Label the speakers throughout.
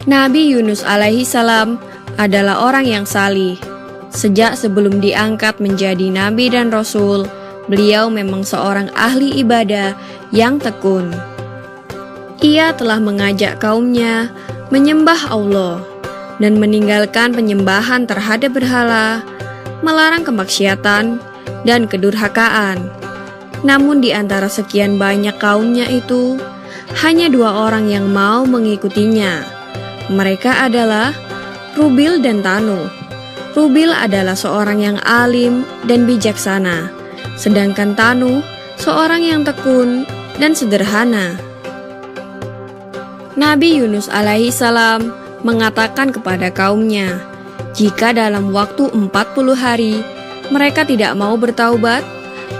Speaker 1: Nabi Yunus alaihi salam adalah orang yang salih. Sejak sebelum diangkat menjadi nabi dan rasul, beliau memang seorang ahli ibadah yang tekun. Ia telah mengajak kaumnya menyembah Allah dan meninggalkan penyembahan terhadap berhala, melarang kemaksiatan dan kedurhakaan. Namun di antara sekian banyak kaumnya itu, hanya 2 orang yang mau mengikutinya. Mereka adalah Rubil dan Tanuh. Rubil adalah seorang yang alim dan bijaksana, sedangkan Tanuh seorang yang tekun dan sederhana. Nabi Yunus alaihi salam mengatakan kepada kaumnya, jika dalam waktu 40 hari mereka tidak mau bertaubat,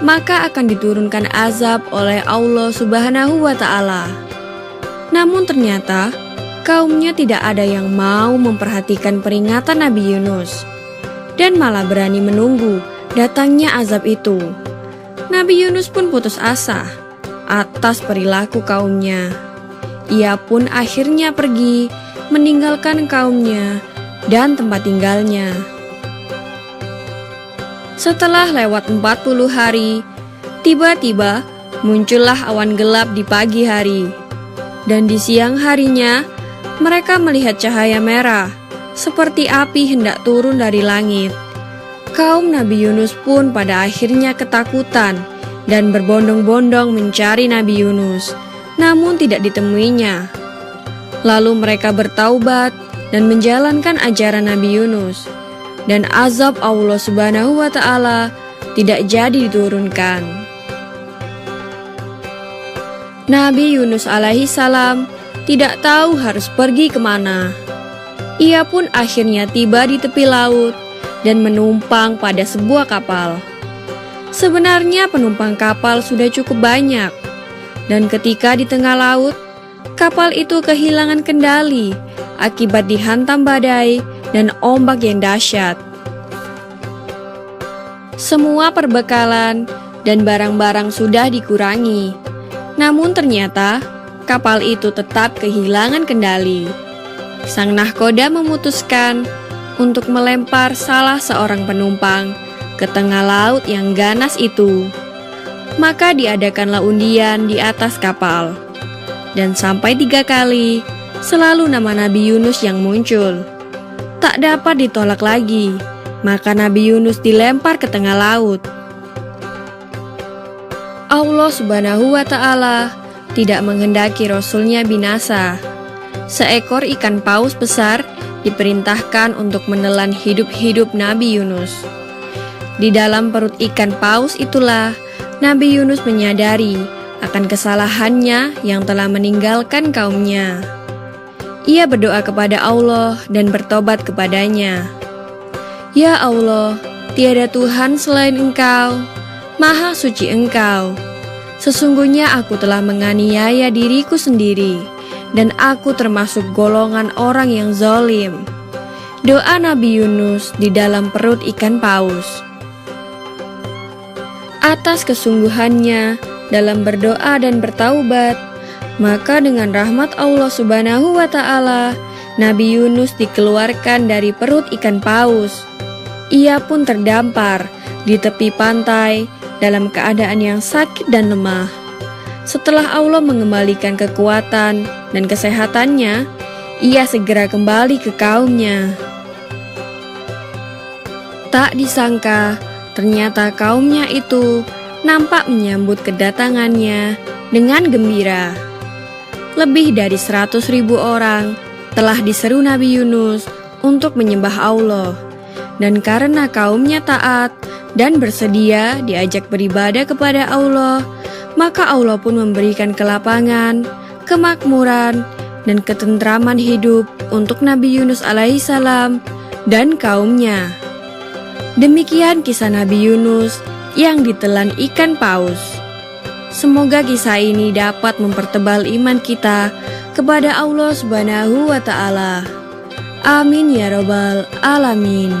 Speaker 1: maka akan diturunkan azab oleh Allah Subhanahu wa Ta'ala. Namun ternyata kaumnya tidak ada yang mau memperhatikan peringatan Nabi Yunus dan malah berani menunggu datangnya azab itu. Nabi Yunus pun putus asa atas perilaku kaumnya. Ia pun akhirnya pergi meninggalkan kaumnya dan tempat tinggalnya. Setelah lewat 40 hari, tiba-tiba muncullah awan gelap di pagi hari. Dan di siang harinya, mereka melihat cahaya merah, seperti api hendak turun dari langit. Kaum Nabi Yunus pun pada akhirnya ketakutan dan berbondong-bondong mencari Nabi Yunus, namun tidak ditemuinya. Lalu mereka bertaubat dan menjalankan ajaran Nabi Yunus, dan azab Allah Subhanahu wa Ta'ala tidak jadi diturunkan. Nabi Yunus alaihi salam tidak tahu harus pergi kemana. Ia pun akhirnya tiba di tepi laut dan menumpang pada sebuah kapal. Sebenarnya penumpang kapal sudah cukup banyak, dan ketika di tengah laut, kapal itu kehilangan kendali akibat dihantam badai dan ombak yang dahsyat. Semua perbekalan dan barang-barang sudah dikurangi, namun ternyata kapal itu tetap kehilangan kendali. Sang nahkoda memutuskan untuk melempar salah seorang penumpang ke tengah laut yang ganas itu. Maka diadakanlah undian di atas kapal, dan sampai 3 kali selalu nama Nabi Yunus yang muncul. Tak dapat ditolak lagi, maka Nabi Yunus dilempar ke tengah laut. Allah Subhanahu wa Ta'ala tidak menghendaki Rasulnya binasa. Seekor ikan paus besar diperintahkan untuk menelan hidup-hidup Nabi Yunus. Di dalam perut ikan paus itulah Nabi Yunus menyadari akan kesalahannya yang telah meninggalkan kaumnya. Ia berdoa kepada Allah dan bertobat kepadanya. Ya Allah, tiada Tuhan selain Engkau, Maha Suci Engkau. Sesungguhnya aku telah menganiaya diriku sendiri, dan aku termasuk golongan orang yang zalim. Doa Nabi Yunus di dalam perut ikan paus. Atas kesungguhannya dalam berdoa dan bertaubat, maka dengan rahmat Allah Subhanahu wa Ta'ala, Nabi Yunus dikeluarkan dari perut ikan paus. Ia pun terdampar di tepi pantai dalam keadaan yang sakit dan lemah. Setelah Allah mengembalikan kekuatan dan kesehatannya, ia segera kembali ke kaumnya. Tak disangka, ternyata kaumnya itu nampak menyambut kedatangannya dengan gembira. Lebih dari 100.000 orang telah diseru Nabi Yunus untuk menyembah Allah. Dan karena kaumnya taat dan bersedia diajak beribadah kepada Allah, maka Allah pun memberikan kelapangan, kemakmuran, dan ketentraman hidup untuk Nabi Yunus alaihi salam dan kaumnya. Demikian kisah Nabi Yunus yang ditelan ikan paus. Semoga kisah ini dapat mempertebal iman kita kepada Allah Subhanahu wa Ta'ala. Amin ya Rabbal Alamin.